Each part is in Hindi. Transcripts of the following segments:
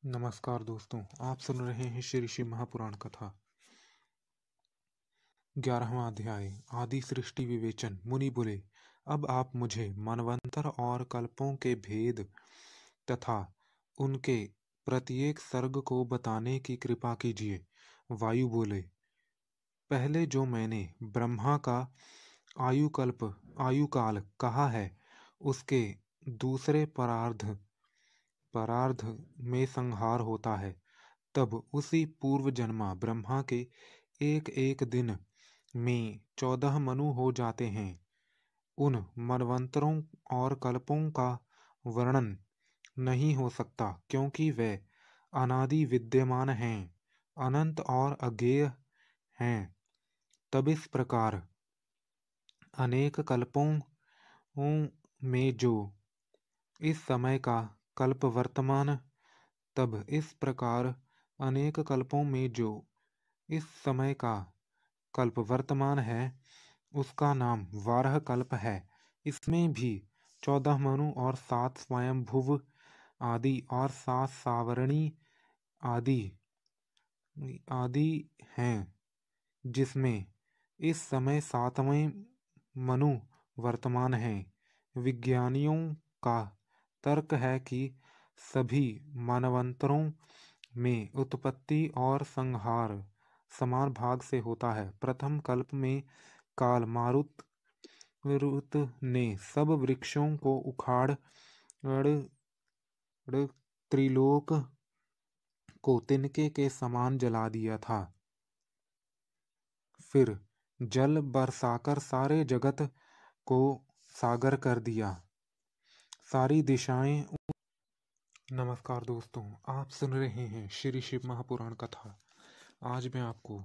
नमस्कार दोस्तों, आप सुन रहे हैं श्री शिव महापुराण कथा। 11वां अध्याय आदि सृष्टि विवेचन। मुनि बोले, अब आप मुझे मनवंतर और कल्पों के भेद तथा उनके प्रत्येक सर्ग को बताने की कृपा कीजिए। वायु बोले, पहले जो मैंने ब्रह्मा का आयु काल कहा है, उसके दूसरे परार्ध में संहार होता है। तब उसी पूर्व जन्मा ब्रह्मा के एक एक दिन में 14 मनु हो जाते हैं। उन मनवंतरों और कल्पों का वर्णन नहीं हो सकता, क्योंकि वे अनादि विद्यमान हैं, अनंत और अज्ञेय हैं। तब इस प्रकार अनेक कल्पों में जो इस समय का कल्प वर्तमान तब इस प्रकार अनेक कल्पों में जो इस समय का कल्प वर्तमान है, उसका नाम वारह कल्प है। इसमें भी 14 मनु और 7 स्वयंभुव आदि और 7 सावरणी आदि हैं, जिसमें इस समय 7वें मनु वर्तमान हैं। विज्ञानियों का तर्क है कि सभी मानवंतरों में उत्पत्ति और संहार समान भाग से होता है। प्रथम कल्प में काल मारुत ने सब वृक्षों को उखाड़ त्रिलोक को तिनके के समान जला दिया था। फिर जल बरसाकर सारे जगत को सागर कर दिया। सारी दिशाएं। नमस्कार दोस्तों, आप सुन रहे हैं श्री शिव महापुराण कथा। आज मैं आपको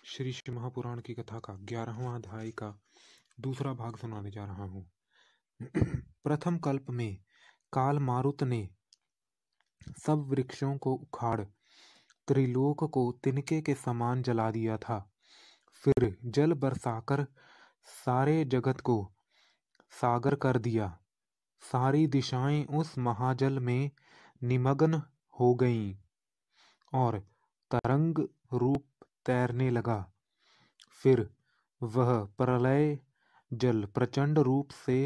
श्री शिव महापुराण की कथा का 11वां अध्याय का दूसरा भाग सुनाने जा रहा हूँ। प्रथम कल्प में काल मारुत ने सब वृक्षों को उखाड़ त्रिलोक को तिनके के समान जला दिया था। फिर जल बरसाकर सारे जगत को सागर कर दिया। सारी दिशाएं उस महाजल में निमग्न हो गईं और तरंग रूप तैरने लगा। फिर वह प्रलय जल प्रचंड रूप से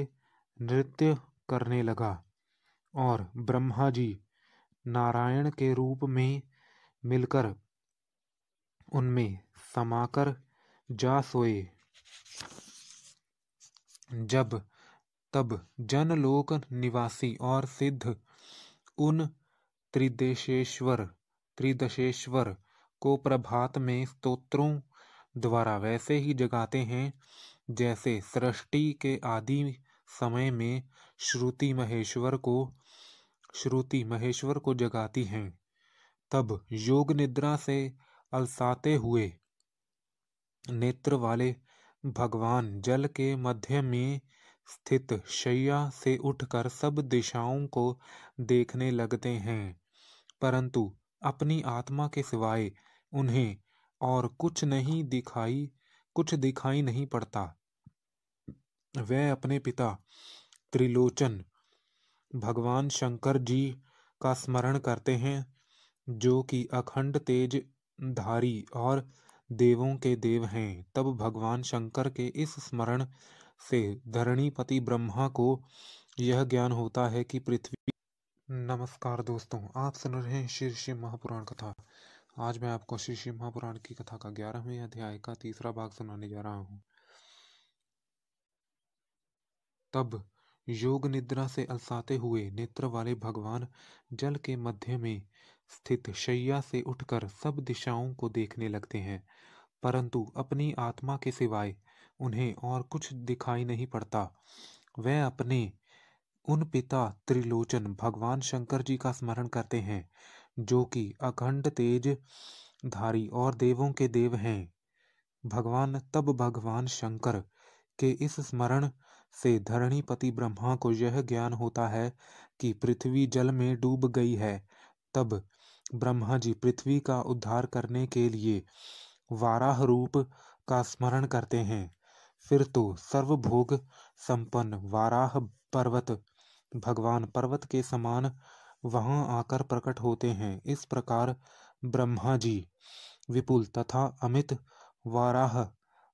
नृत्य करने लगा और ब्रह्मा जी नारायण के रूप में मिलकर उनमें समाकर जा सोए। जब तब जनलोक निवासी और सिद्ध उन त्रिदशेश्वर को प्रभात में स्तोत्रों द्वारा वैसे ही जगाते हैं, जैसे सृष्टि के आदि समय में श्रुति महेश्वर को जगाती हैं। तब योग निद्रा से अलसाते हुए नेत्र वाले भगवान जल के मध्य में स्थित शैया से उठकर सब दिशाओं को देखने लगते हैं, परंतु अपनी आत्मा के सिवाय उन्हें और कुछ दिखाई नहीं पड़ता। वे अपने पिता त्रिलोचन भगवान शंकर जी का स्मरण करते हैं, जो कि अखंड तेज धारी और देवों के देव हैं। तब भगवान शंकर के इस स्मरण से धरणीपति ब्रह्मा को यह ज्ञान होता है कि पृथ्वी। नमस्कार दोस्तों, आप सुन रहे हैं श्री शिव महापुराण कथा। आज मैं आपको श्री शिव महापुराण की कथा का 11वें अध्याय का तीसरा भाग सुनाने जा रहा हूँ। तब योग निद्रा से अलसाते हुए नेत्र वाले भगवान जल के मध्य में स्थित शैया से उठकर सब दिशाओं को देखने लगते हैं, परंतु अपनी आत्मा के सिवाय उन्हें और कुछ दिखाई नहीं पड़ता। वे अपने उन पिता त्रिलोचन भगवान शंकर जी का स्मरण करते हैं, जो कि अखंड तेज धारी और देवों के देव हैं। तब भगवान शंकर के इस स्मरण से धरणीपति ब्रह्मा को यह ज्ञान होता है कि पृथ्वी जल में डूब गई है। तब ब्रह्मा जी पृथ्वी का उद्धार करने के लिए वाराह रूप का स्मरण करते हैं। फिर तो सर्वभोग संपन्न वाराह पर्वत भगवान पर्वत के समान वहां आकर प्रकट होते हैं। इस प्रकार ब्रह्मा जी विपुल तथा अमित वाराह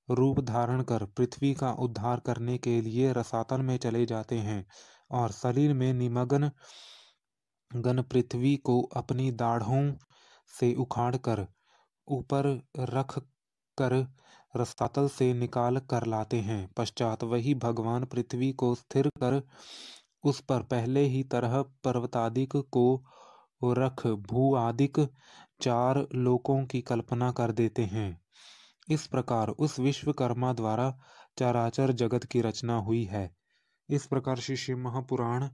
रूप धारण कर पृथ्वी का उद्धार करने के लिए रसातल में चले जाते हैं और सलील में निमग्न गन पृथ्वी को अपनी दाढ़ों से उखाड़ कर ऊपर रख कर रसातल से निकाल कर लाते हैं। पश्चात वही भगवान पृथ्वी को स्थिर कर उस पर पहले ही तरह पर्वतादिक को रख भू आदिक 4 लोकों की कल्पना कर देते हैं। इस प्रकार उस विश्वकर्मा द्वारा चराचर जगत की रचना हुई है। इस प्रकार श्री शिव महापुराण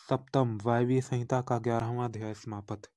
सप्तम वायव्य संहिता का 11वां अध्याय समाप्त।